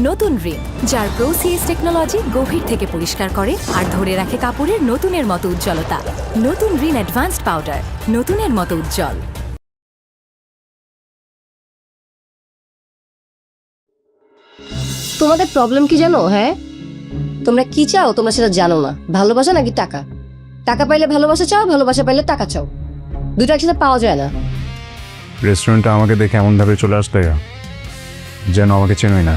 নতুন রিন, যার প্রোসিএস টেকনোলজি গভীর থেকে পরিষ্কার করে আর ধরে রাখে কাপড়ের নতুনের মতো উজ্জ্বলতা। নতুন রিন অ্যাডভান্সড পাউডার, নতুনের মতো উজ্জ্বল। তোমাদের প্রবলেম কি জানো? হ্যাঁ, তোমরা কি চাও তোমরা সেটা জানো না। ভালোবাসা নাকি টাকা? টাকা পাইলে ভালোবাসা চাও, ভালোবাসা পাইলে টাকা চাও। দুটো একসাথে পাওয়া যায় না। রেস্টুরেন্টে আমাকে দেখে এমনভাবে চলে আসলে যেন আমাকে চেনোই না।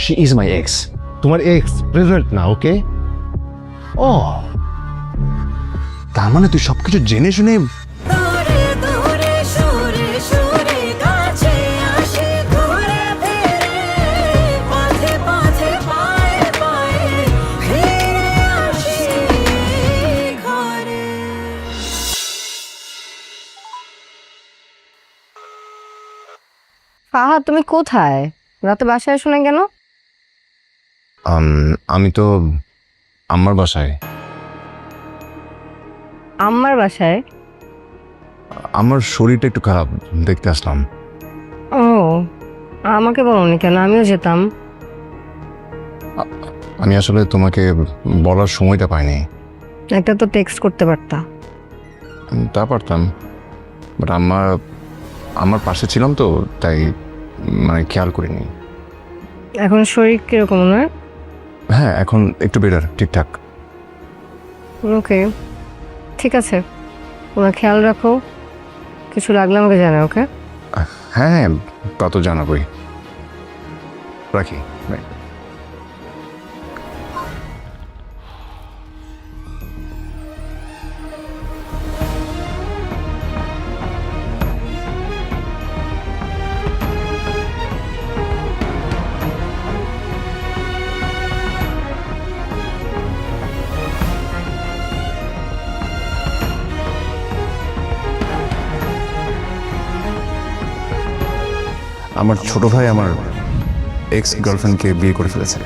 She is my ex. তোমার এক্স প্রেজেন্ট না, ওকে? ও, তার মানে তুই সবকিছু জেনে শুনে ফাহাদ, তুমি কোথায়? রাতে বাসায় আসো না কেন? আমি তো আমার বাসায়। আমার বাসায়? আমার শরীরটা একটু খারাপ, দেখতে আসলাম। ও, আমাকে বলোনি কেন? আমিও যেতাম। আমি আসলে তোমাকে বলার সময়টা পাইনি। একটা তো টেক্সট করতে পারতা। তা পারতাম, বাট আমার পাশে ছিলাম তো, তাই মানে খেয়াল করিনি। এখন শরীর কিরকম? না, হ্যাঁ, এখন একটু বেটার, ঠিকঠাক। ওকে, ঠিক আছে। ওরা খেয়াল রাখো, কিছু লাগলে আমাকে জানাও। ওকে? হ্যাঁ হ্যাঁ, তা তো জানাবই। রাখি, বাই। আমার ছোট ভাই আমার এক্স গার্লফ্রেন্ডকে বিয়ে করে ফেলেছে।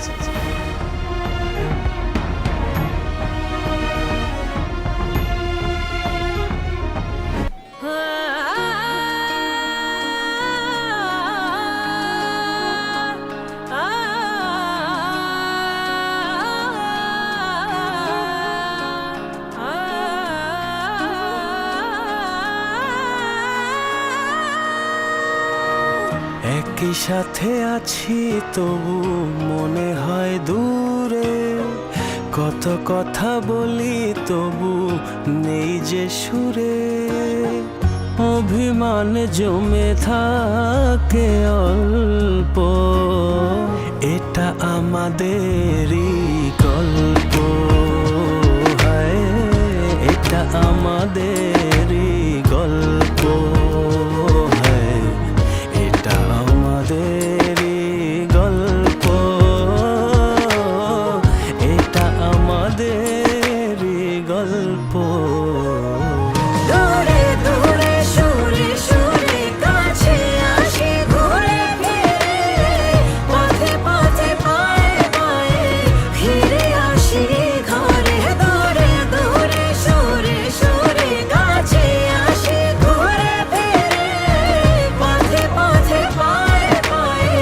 একই সাথে আছি তবু মনে হয় দূরে, কত কথা বলি তবু নেই যে সুরে, অভিমান জমে থাকে অল্প, এটা আমাদেরই গল্প, হায় এটা আমাদেরই গল্প, হায় এটা আমাদেরই গল্প, এটা আমাদেরই গল্প। দূরে দূরে সুরে সুরে কাছে আসি ঘুরে ফিরে, পথে পথে পায়ে পায়ে ফিরে আসি ঘরে। দূরে দূরে সুরে সুরে কাছে আসি ঘুরে ফিরে, পথে পথে পায়ে পায়ে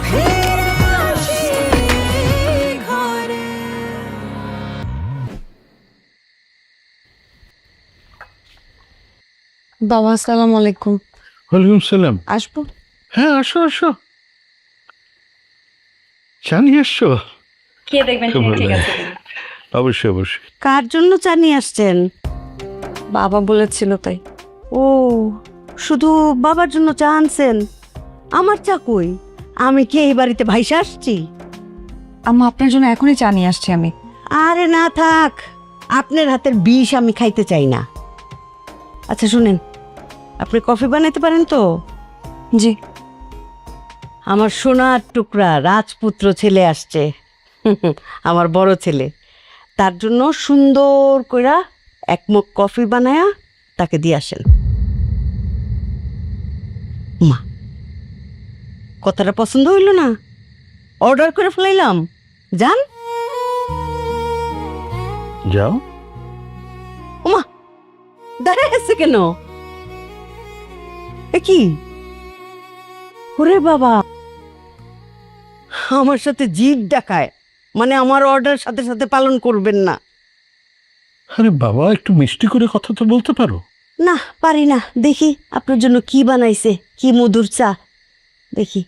ফিরে আসি ঘরে। বাবা, আসসালামু আলাইকুম। ওয়ালাইকুম সালাম। আসবো? হ্যাঁ, আসো আসো, চা নিয়ে আসছো? খেয়ে দেখবেন ঠিক আছে। অবশ্যই অবশ্যই। কার জন্য চা নিয়ে আসছেন? বাবা বলেছিল তাই। ও, শুধু বাবার জন্য চা আনছেন? আমার চা কই? আমি কি এই বাড়িতে ভাইসা আসছি? আম্মা, আপনার জন্য এখনই চা নিয়ে আসছি আমি। আরে না থাক, আপনার হাতের বিষ আমি খাইতে চাই না। আচ্ছা শুনেন, আপনি কফি বানাইতে পারেন তো? জি। আমার সোনার টুকরা রাজপুত্র ছেলে আসছে, আমার বড় ছেলে। তার জন্য সুন্দর কইরা এক মগ কফি বানায়া তাকে দিয়ে আসেন। মা, কথাটা পছন্দ হইল না? অর্ডার করে ফেলাইলাম, যান। যাও। ওমা, দাঁড়ায় আছে কেন? এ কি? ওরে বাবা, আমার সাথে জিদ দেখায়, মানে আমার অর্ডার সাথে সাথে পালন করবেন না। আরে বাবা, একটু মিষ্টি করে কথা তো বলতে পারো। না, পারি না। দেখি আপনার জন্য কি বানাইছে, কি মধুর চা। দেখি।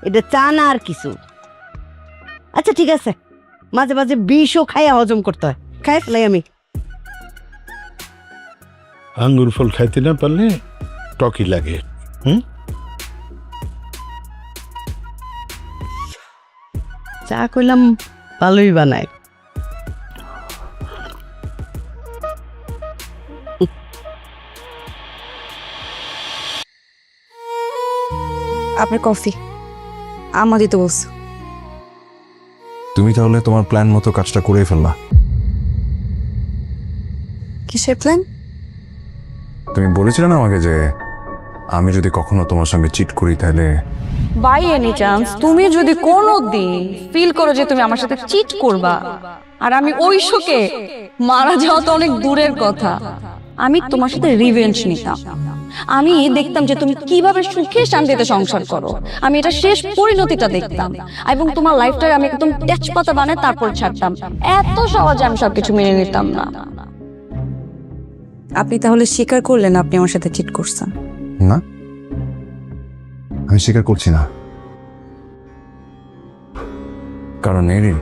এটা চা না আর কিছু। আচ্ছা ঠিক আছে, মাঝে মাঝে বিষও খাইয়া হজম করতে হয়, খাই ফেলাই আমি। আঙ্গুর ফল খাইতে না পারলে টকি লাগে। চা কইলাম ভালোই বানায়। আপনার কফি আমা দিতে বলছে। তুমি তাহলে তোমার প্ল্যান মতো কাজটা করে ফেললা। কিসের প্ল্যান? তুমি বলেছিলে না আমাকে যে আমি যদি কখনো তোমার সঙ্গে চিট করি তাহলে। বাই এনি চান্স তুমি যদি কোনোদিন ফিল করো যে তুমি আমার সাথে চিট করবা, আর আমি ওই শোকে মারা যাওয়া তো অনেক দূরের কথা, আমি তোমার সাথে রিভেঞ্জ নিতাম। আমি দেখতাম যে তুমি কিভাবে সুখে শান্তিতে সংসার করো, আমি এটা শেষ পরিণতিটা দেখতাম, এবং তোমার লাইফটাকে আমি একদম তেজপাতা বানায় তারপর ছাড়তাম। এত সহজে আমি সবকিছু মেনে নিতাম না। আপনি তাহলে স্বীকার করলেন আপনি আমার সাথে চিট করছেন? না, আমি স্বীকার করছি না, কারণ এরিন,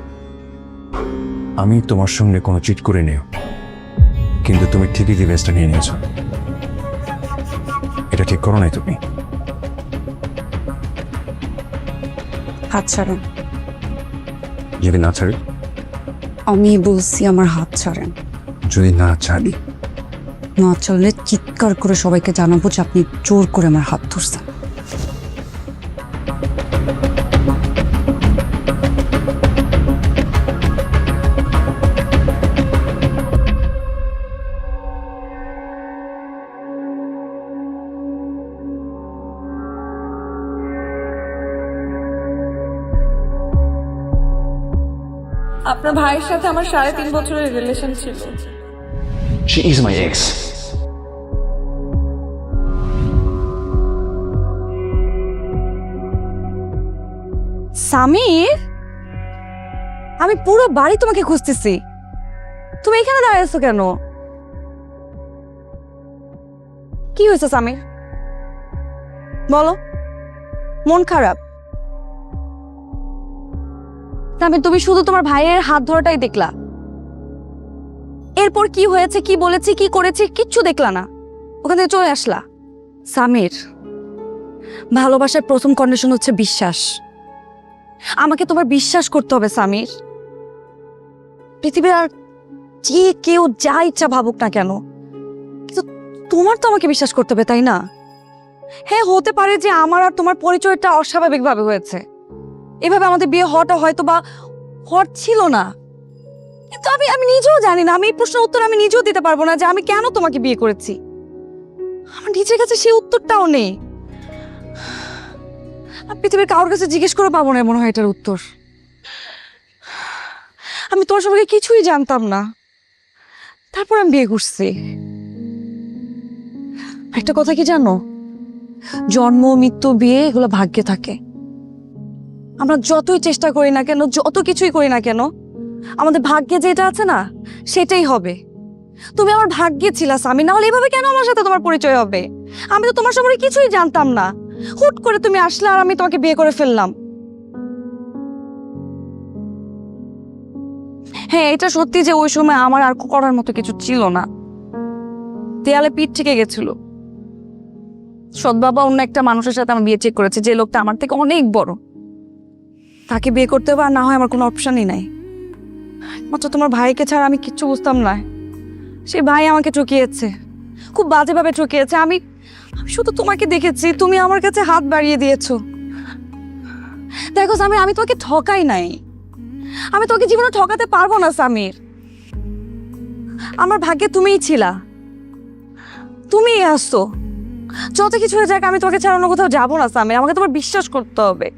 আমি তোমার সঙ্গে কোনো চিট করে নিও, কিন্তু তুমি ঠিকই রিভেঞ্জটা নিয়ে নিয়েছো। এটা ঠিক করো নাই তুমি। হাত ছাড়েন। যদি না ছাড়ি? আমি বলছি আমার হাত ছাড়েন। যদি না ছাড়ি? না চললে চিৎকার করে সবাইকে জানাবো যে আপনি জোর করে আমার হাত ধরছেন। আপনার ভাইয়ের সাথে আমার 3.5 বছরের রিলেশন ছিল। She is my ex. Samir, আমি পুরো বাড়ি তোমাকে খুঁজতেছি, তুমি এখানে দাঁড়িয়ে আছো কেন? কি হয়েছে সামির, বলো। মন খারাপ? তুমি শুধু তোমার ভাইয়ের হাত ধরাটাই দেখলা, এরপর কি হয়েছে, কি বলেছি, কি করেছি, কিচ্ছু দেখলা না, ওখান থেকে চলে আসলা। সামির, ভালোবাসার প্রথম কন্ডিশন হচ্ছে বিশ্বাস। আমাকে তোমার বিশ্বাস করতে হবে সামির। পৃথিবীর আর যে কেউ যা ইচ্ছা ভাবুক না কেন, কিন্তু তোমার তো আমাকে বিশ্বাস করতে হবে, তাই না? হ্যাঁ, হতে পারে যে আমার আর তোমার পরিচয়টা অস্বাভাবিকভাবে হয়েছে, এভাবে আমাদের বিয়ে হওয়াটা হয়তো বা হওয়ার ছিল না, কিন্তু আমি নিজেও জানি না, আমি এই প্রশ্নের উত্তর আমি নিজেও দিতে পারবো না যে আমি কেন তোমাকে বিয়ে করেছি। আমার নিজের কাছে সেই উত্তরটাও নেই। পৃথিবীর কারোর কাছে জিজ্ঞেস করে পাবো না মনে হয় এটার উত্তর। আমি তোমার সম্পর্কে কিছুই জানতাম না, তারপর আমি বিয়ে করছি। একটা কথা কি জানো, জন্ম, মৃত্যু, বিয়ে এগুলো ভাগ্যে থাকে। আমরা যতই চেষ্টা করি না কেন, যত কিছুই করি না কেন, আমাদের ভাগ্যে যেটা আছে না সেটাই হবে। তুমি আমার ভাগ্যে ছিলা স্বামী, না হলে এভাবে কেন আমার সাথে তোমার পরিচয় হবে? আমি তো তোমার সম্পর্কে কিছুই জানতাম না, হুট করে তুমি আসলে আর আমি তোমাকে বিয়ে করে ফেললাম। হ্যাঁ, এটা সত্যি যে ওই সময় আমার আর করার মতো কিছু ছিল না, দেয়ালে পিঠ থেকে গেছিল। সৎ বাবা অন্য একটা মানুষের সাথে আমার বিয়ে ঠিক করেছে, যে লোকটা আমার থেকে অনেক বড়। তাকে বিয়ে করতে হবে আর না হয় আমার কোনো অপশনই নাই। মাত্র তোমার ভাইকে ছাড়া আমি কিচ্ছু বুঝতাম না। সে ভাই আমাকে ঠকিয়েছে, খুব বাজেভাবে ঠকিয়েছে। আমি শুধু তোমাকে দেখেছি, তুমি আমার কাছে হাত বাড়িয়ে দিয়েছো। দেখো সামির, আমি তোমাকে ঠকাই নাই, আমি তোকে জীবনে ঠকাতে পারবো না সামির। আমার ভাগ্যে তুমিই ছিলা, তুমিই আসছো। যত কিছু হয়ে যাক, আমি তোমাকে ছাড়া অন্য কোথাও যাবো না সামির, আমাকে তোমার বিশ্বাস করতে হবে।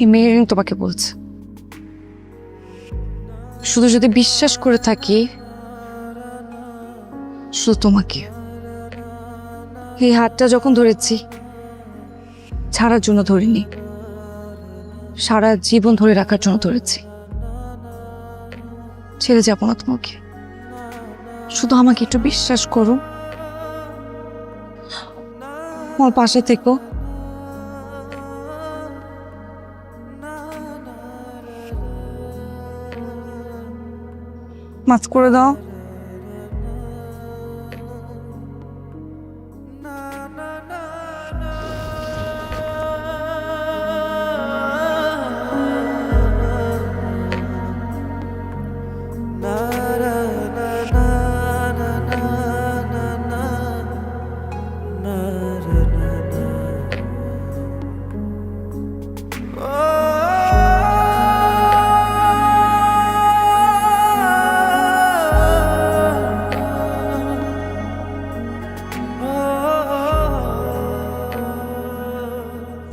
এই মেহেরিন তোমাকে বলছে, শুধু যদি বিশ্বাস করে থাকি শুধু তোমাকে। এই হাতটা যখন ধরেছি ছাড়ার জন্য ধরিনি, সারা জীবন ধরে রাখার জন্য ধরেছি। ছেড়ে যাবো না তোমাকে, শুধু আমাকে একটু বিশ্বাস করো, আমার পাশে থেকো। মাছ করে দাও।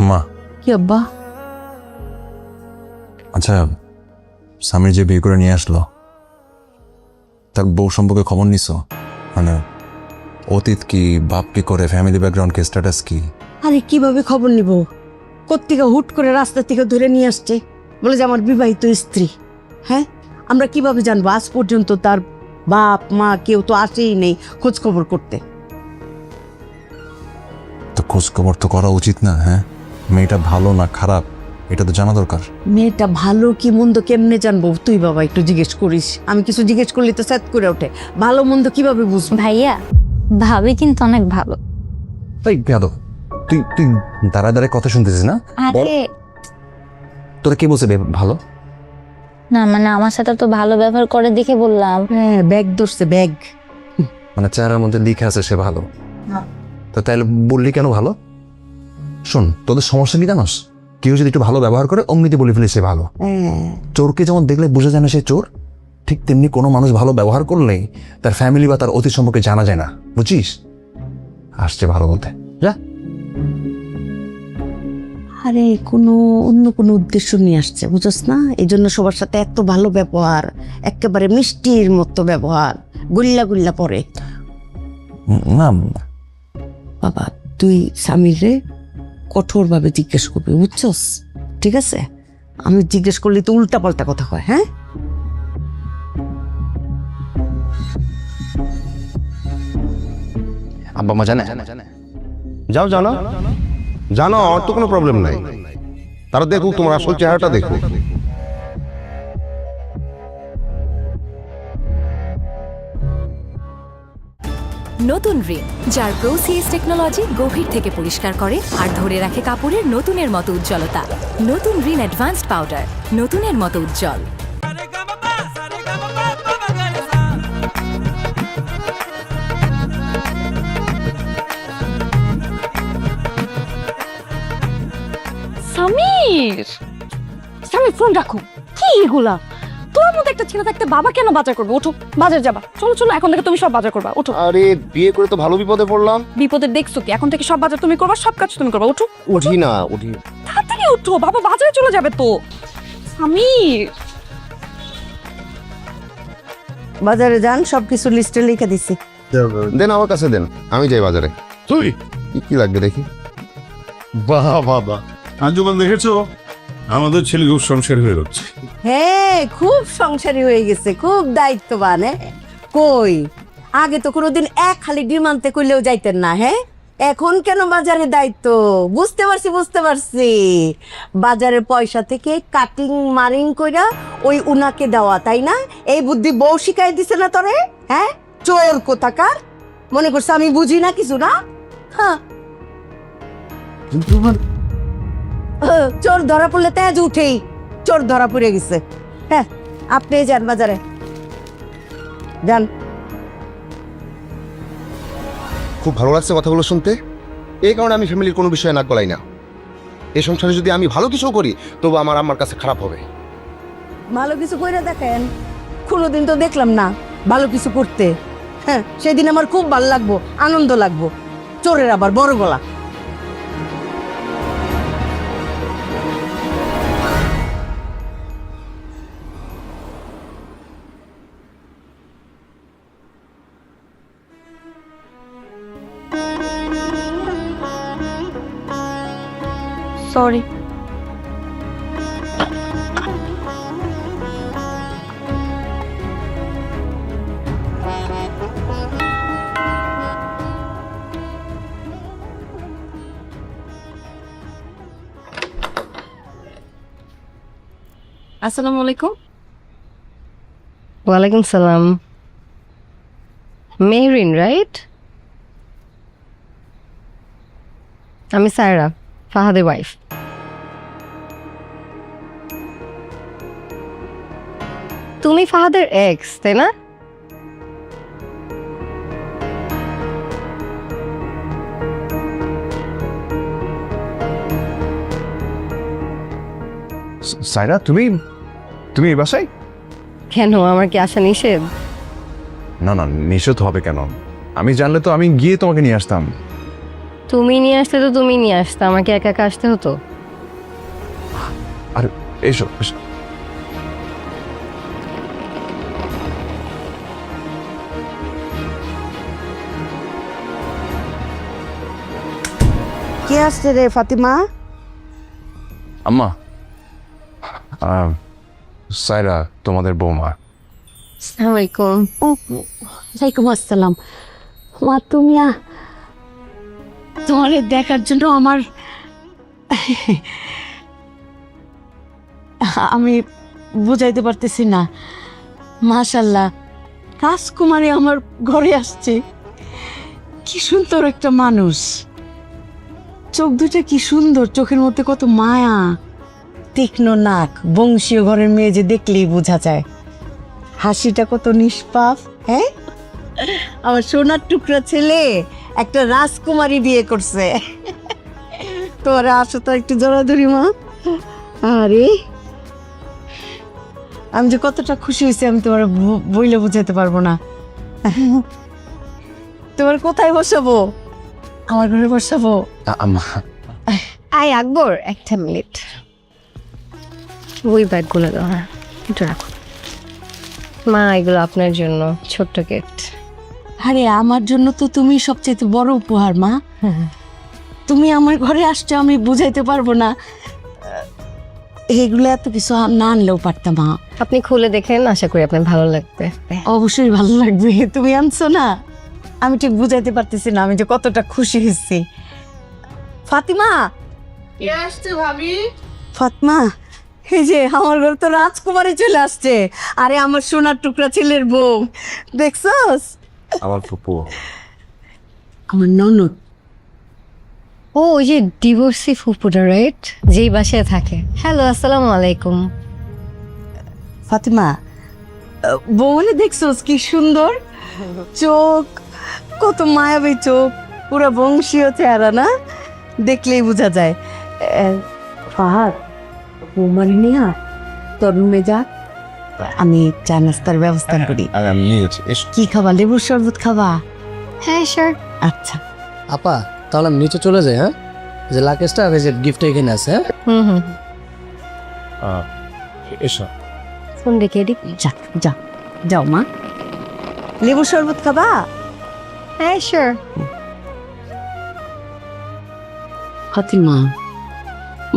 মা, কি আব্বা? আচ্ছা স্বামীর যে বিয়ে করে নিয়ে আসলো তার বউ সম্পর্কে খবর নিছো? মানে অতীত কি, বাপ কি করে, ফ্যামিলি ব্যাকগ্রাউন্ড কি, স্ট্যাটাস কি? আরে কিভাবে খবর নিব? কোত্থেকে হুট করে রাস্তা থেকে ধরে নিয়ে আসছে, বলে যে আমার বিবাহিত স্ত্রী। হ্যাঁ, আমরা কিভাবে জানবো? আজ পর্যন্ত তার বাপ মা কেউ তো আসেই নেই খোঁজ খবর করতে। তো খোঁজ খবর তো করা উচিত না? হ্যাঁ, মেয়েটা ভালো না খারাপ এটা তো জানা দরকার। মেয়েটা ভালো কি মন্দ কেমনে জানবো? তুই বাবা একটু জিজ্ঞেস করিস। আমি কিছু জিজ্ঞেস করলে তো স্যাত করে ওঠে। ভালো মন্দ কিভাবে বুঝবো? ভাইয়া ভাবি কিন্তু অনেক ভালো। তাই বেয়াদব, তুই তুই দাঁড়ায় দাঁড়ায় কথা শুনতেছিস না? আরে তোরা কে বলছে ভালো? না মানে আমার সাথে তো ভালো ব্যবহার করে দেখে বললাম। হ্যাঁ, ব্যাগ ধরছে ব্যাগ। মানে চেহারার মধ্যে লিখে আছে সে ভালো, তো তাইলে বললি কেন ভালো? শোন, তোদের সমস্যা কি জানোস? কেউ যদি একটু ভালো ব্যবহার করে অমনিতে বলে ফেলে সে ভালো। চোরকে যেমন দেখলে বোঝা যায় না সে চোর, ঠিক তেমনি কোনো মানুষ ভালো ব্যবহার করলেই তার ফ্যামিলি বা তার অতীত সম্পর্কে জানা যায় না, বুঝছিস? আসছে ভালো বলতে, যা। আরে কোনো অন্য কোনো উদ্দেশ্য নিয়ে আসছে, বুঝছ না? এই জন্য সবার সাথে এত ভালো ব্যবহার, একেবারে মিষ্টির মতো ব্যবহার, গুল্লা গুল্লা পরে। না বাবা, তুই স্বামীরে কঠোরভাবে জিজ্ঞেস করবি, বুঝছস? ঠিক আছে? আমি জিজ্ঞেস করলে তো উল্টা পাল্টা কথা কয়। হ্যাঁ, আব্বা মা জানে? যাও জানো, জানো, আমার তো কোনো প্রবলেম নাই। তারা দেখুক, তোমার আসল চেহারাটা দেখুক। নতুন রিন, যার প্রোসিএস টেকনোলজি গভীর থেকে পরিষ্কার করে আর ধরে রাখে কাপড়ের নতুনের মতো উজ্জ্বলতা। নতুন রিন অ্যাডভান্সড পাউডার, নতুনের মতো উজ্জ্বল। সামির, সামির ফোন রাখো। কি এগুলা? তোর মতো একটা ছেলে থাকতে বাবা কেন বাজার করবে? ওঠো, বাজার যাবা। চলো চলো, এখন থেকে তুমি সব বাজার করবা। ওঠো। আরে বিয়ে করে তো ভালো বিপদে পড়লাম। বিপদের দেখছো কি? এখন থেকে সব বাজার তুমি করবা, সব কাজ তুমি করবা। ওঠো, উঠি না, উঠি। তাড়াতাড়ি ওঠো, বাবা বাজারে চলে যাবে তো। সামির, বাজারে যান, সবকিছু লিস্টে লিখে দিছি। দেন আমার কাছে দেন, আমি যাই বাজারে। তুই কি লাগবে দেখি। বাহ বাবা, আঞ্জুমান দেখেছো আমাদের ছেলে খুব সংসার হয়ে যাচ্ছে। হ্যাঁ, খুব সংসারী হয়ে গেছে, খুব দায়িত্ববান। কই আগে তো কোনোদিন এক খালি ডিম আনতে কইলেও যাইতেন না। হ্যাঁ, এখন কেন বাজারে দায়িত্ব? বুঝতে পারছি, বুঝতে পারছি। বাজারের পয়সা থেকে কাটিং মারিং কইরা ওই উনাকে দেওয়া, তাই না? এই বুদ্ধি বউ শিখাই দিছে না তোরে? হ্যাঁ, চোর কোথাকার। মনে করছে আমি বুঝি না কিছু, না? হ্যাঁ, চোর ধরা পড়লে তেজ উঠেই। চোর ধরা পড়ে গেছে। হ্যাঁ, আপনি যান বাজারে, যান। খুব ভালো লাগছে কথাগুলো শুনতে। এই কারণে আমি ফ্যামিলির কোনো বিষয়ে নাক গলাই না। এই সংসারে যদি আমি ভালো কিছু করি তবু আমার আম্মার কাছে খারাপ হবে। ভালো কিছু কইরা দেখেন। কোনোদিন তো দেখলাম না ভালো কিছু করতে। হ্যাঁ, সেদিন আমার খুব ভালো লাগবো, আনন্দ লাগবো। চোরের আবার বড় গলা। সরি। আসসালামু আলাইকুম। ওয়ালাইকুম সালাম। মেহরিন রাইট? আমি সায়রা, ফাহাদের ওয়াইফ। তুমি ফাহাদের এক্স, তাই না? সাইরা, তুমি তুমি এই বাসায়? কেন, আমার কি আসা নিষেধ? না না, নিষেধ হবে কেন? আমি জানলে তো আমি গিয়ে তোমাকে নিয়ে আসতাম। তুমি নিয়ে আসতে তো তুমি নিয়ে আসতে, আমাকে একা একা আসতে হতো? আর এসো এসো। কে আসছে রে ফাতিমা? আম্মা, সাইরা তোমাদের বৌমা। আসসালামু আলাইকুম। ওয়ালাইকুম আসসালাম। মা তুমি তোমার দেখার জন্য আমি বুঝাইতে পারতেছি না। মাশাল্লাহ, রাজকুমারী আমার ঘরে আসছে। কি সুন্দর একটা মানুষ, চোখ দুটা কি সুন্দর, চোখের মধ্যে কত মায়া, তীক্ষ্ণ নাক, বংশীয় ঘরের মেয়ে যে দেখলেই বোঝা যায়। হাসিটা কত নিষ্পাপ। হ্যাঁ, আমার সোনার টুকরা ছেলে একটা রাজকুমারী বিয়ে করছে। তোরা আসো তো একটু জড়াধরি মা। আরে আমি যে কতটা খুশি হয়েছি আমি তোমার বইলে বুঝাতে পারবো না। তোমার কোথায় বসাবো? আমার ঘরে বসাবো? আম্মা, আই আকবর, একটা মিনিট। ওই ব্যাগগুলো দাও, হ্যাঁ একটু রাখো। মা, এগুলো আপনার জন্য ছোট্ট গিফট। আরে আমার জন্য তো তুমি সবচেয়ে বড় উপহার মা। তুমি আমার ঘরে আসছো, আমি বুঝাইতে পারবো না। এগুলো এত কিছু না আনলেও পারতাম মা। আপনি খুলে দেখেন, আশা করি আপনার ভালো লাগবে। অবশ্যই ভালো লাগবে। তুমি আনছো না, আমি ঠিক বুঝাইতে পারতেছি না আমি যে কতটা খুশি হয়েছি। ফাতিমা, কে আসছে ভাবি? ফাতিমা, এই যে আমার ঘরে তো রাজকুমারী চলে আসছে। আরে আমার সোনার টুকরা ছেলের বউ, দেখছস? আমার ফুপু। আমার ননদ। ও, ওই যে ডিভোর্সি ফুপুটা, রাইট? যেই বাসায় থাকে। হ্যালো, আসসালামু আলাইকুম। ফাতিমা, বউলে দেখছস কি সুন্দর চোখ, কত মায়াবী চোখ, পুরো বংশীয় চেহারা না, দেখলেই বোঝা যায়। ফাহাদ, বৌমারি নিয়া তোর রুমে যা, আমি চা নাস্তার ব্যবস্থা করি। আমি নিয়ে যাচ্ছি। কি খাবা? লেবুর শরবত খাবা? হ্যাঁ স্যার। আচ্ছা আপা, তাহলে আমি নিচে চলে যাই। হ্যাঁ, যে লাকেজটা আর যে গিফট এখানে আছে। হুম হুম, এসো। ফোন রেখে দিক। যা যা, যাও মা। লেবুর শরবত খাবা? হ্যাঁ স্যার। ফাতিমা,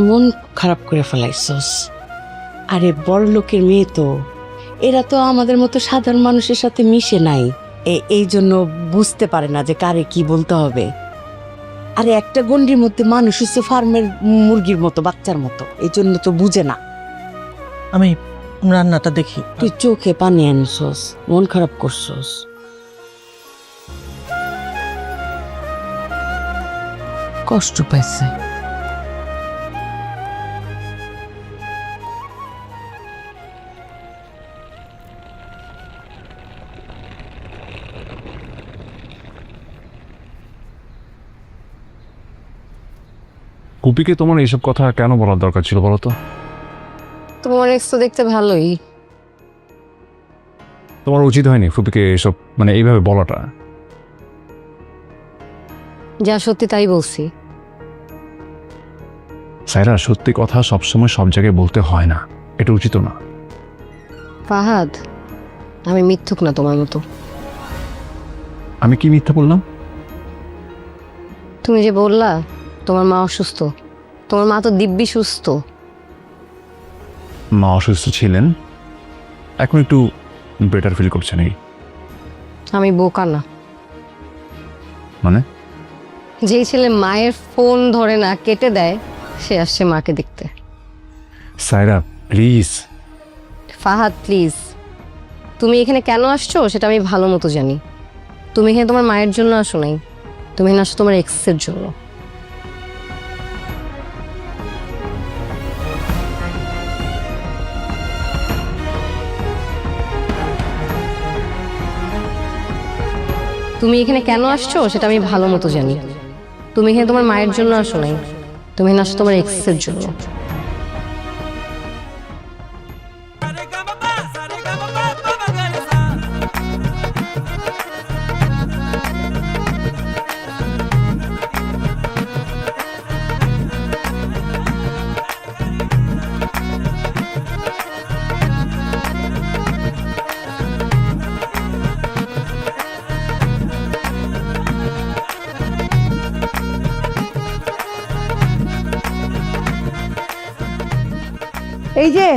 মন খারাপ করে ফেলাইছস। আরে বড় লোকের মেয়ে তো, এরা তো আমাদের মতো সাধারণ মানুষের সাথে মিশে নাই, এই জন্য বুঝতে পারে না যে কারে কি বলতে হবে। আরে একটা গন্ডির মধ্যে মানুষ হচ্ছে ফার্মের মুরগির মতো, বাচ্চার মতো, এই জন্য তো বুঝে না। আমি রান্নাটা দেখি। তুই চোখে পানি আনছস, মন খারাপ করছস। কষ্ট পাইছে। কুপিকে তোমার এইসব কথা কেন বলার দরকার ছিল বলো তো? তোমার এক্স তো দেখতে ভালোই। তোমার উচিত হয়নি ফুপিকে এসব মানে এইভাবে বলাটা। যা সত্যি তাই বলছি। সাইরা, সত্যি কথা সবসময় সব জায়গায় বলতে হয় না, এটা উচিত না। ফাহাদ, আমি মিথ্যুক না তোমার মতো। আমি কি মিথ্যা বললাম? তুমি যে বললা তোমার মা অসুস্থ, তোমার মা তো দিব্যি সুস্থ। মা অসুস্থ ছিলেন, এখন একটু বেটার ফিল করছেন। এই আমি বোকা না। মানে যেই ছেলে মায়ের ফোন ধরে না কেটে দেয় সে আসছে মাকে দেখতে। সায়রা প্লিজ। ফাহাদ প্লিজ, তুমি এখানে কেন আসছো সেটা আমি ভালো মতো জানি। তুমি এখানে তোমার মায়ের জন্য আসো নাই, তুমি এখানে আসছো তোমার এক্সের জন্য। তুমি এখানে কেন আসছো সেটা আমি ভালো মতো জানি। তুমি এখানে তোমার মায়ের জন্য আসো নাই, তুমি এখানে আসছো তোমার এক্সের জন্য। এই যে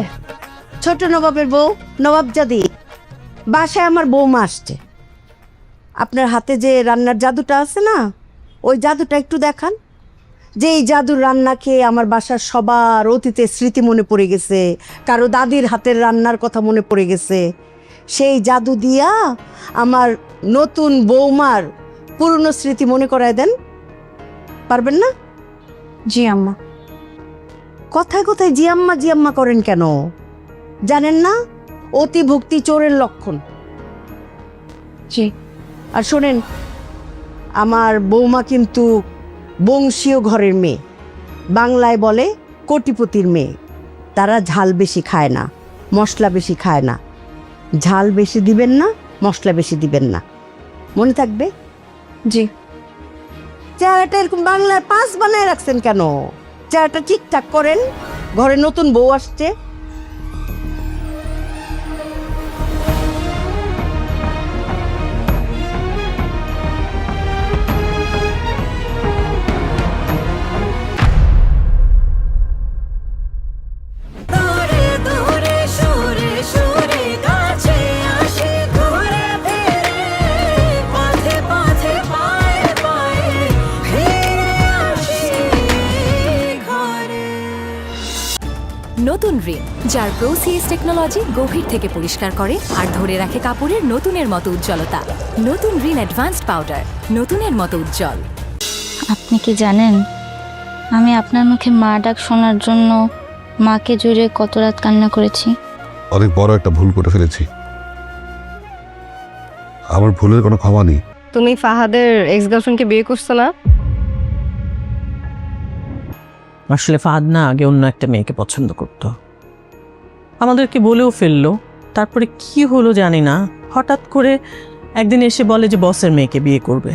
ছোট নবাবের বউ নবাবজাদি, বাসায় আমার বৌমা আসছে। আপনার হাতে যে রান্নার জাদুটা আছে না, ওই জাদুটা একটু দেখান। যে এই জাদুর রান্না খেয়ে আমার বাসার সবার অতীতের স্মৃতি মনে পড়ে গেছে, কারো দাদির হাতের রান্নার কথা মনে পড়ে গেছে। সেই জাদু দিয়া আমার নতুন বৌমার পুরনো স্মৃতি মনে করায় দেন, পারবেন না? জি আম্মা। কথায় কথায় জি আম্মা করেন কেন? জানেন না অতিভক্তি চোরের লক্ষণ? জি। আর শোনেন, আমার বৌমা কিন্তু বংশীয় ঘরের মেয়ে, বাংলায় বলে কোটিপতির মেয়ে। তারা ঝাল বেশি খায় না, মশলা বেশি খায় না। ঝাল বেশি দিবেন না, মশলা বেশি দিবেন না, মনে থাকবে? জি। চেহারাটা এরকম বাংলার পাঁচ বানায় রাখছেন কেন? চেহারাটা ঠিকঠাক করেন, ঘরে নতুন বউ আসছে। দূরে দূরে সুরে সুরে কাছে আসি ঘুরে ফিরে পথে পথে পায়ে পায়ে ফিরে আসি ঘরে। নতুন রিন, যার প্রোসিএস টেকনোলজি গভীর থেকে পরিষ্কার করে আর ধরে রাখে কাপড়ের নতুনের মতো উজ্জ্বলতা। নতুন রিন অ্যাডভান্সড পাউডার, নতুনের মতো উজ্জ্বল। আপনি কি জানেন আমি আপনার মুখে মা ডাক শোনার জন্য মাকে জুড়ে কত রাত কান্না করেছি? অনেক বড় একটা ভুল করে ফেলেছি, আমার ভুলের কোনো ক্ষমা নেই। তুমি ফাহাদের এক্স গার্লফ্রেন্ডকে বিয়ে করছো না? আসলে ফাহাদ না আগে অন্য একটা মেয়েকে পছন্দ করত, আমাদেরকে বলেও ফেললো। তারপরে কি হলো জানি না, হঠাৎ করে একদিন এসে বলে যে বসের মেয়েকে বিয়ে করবে।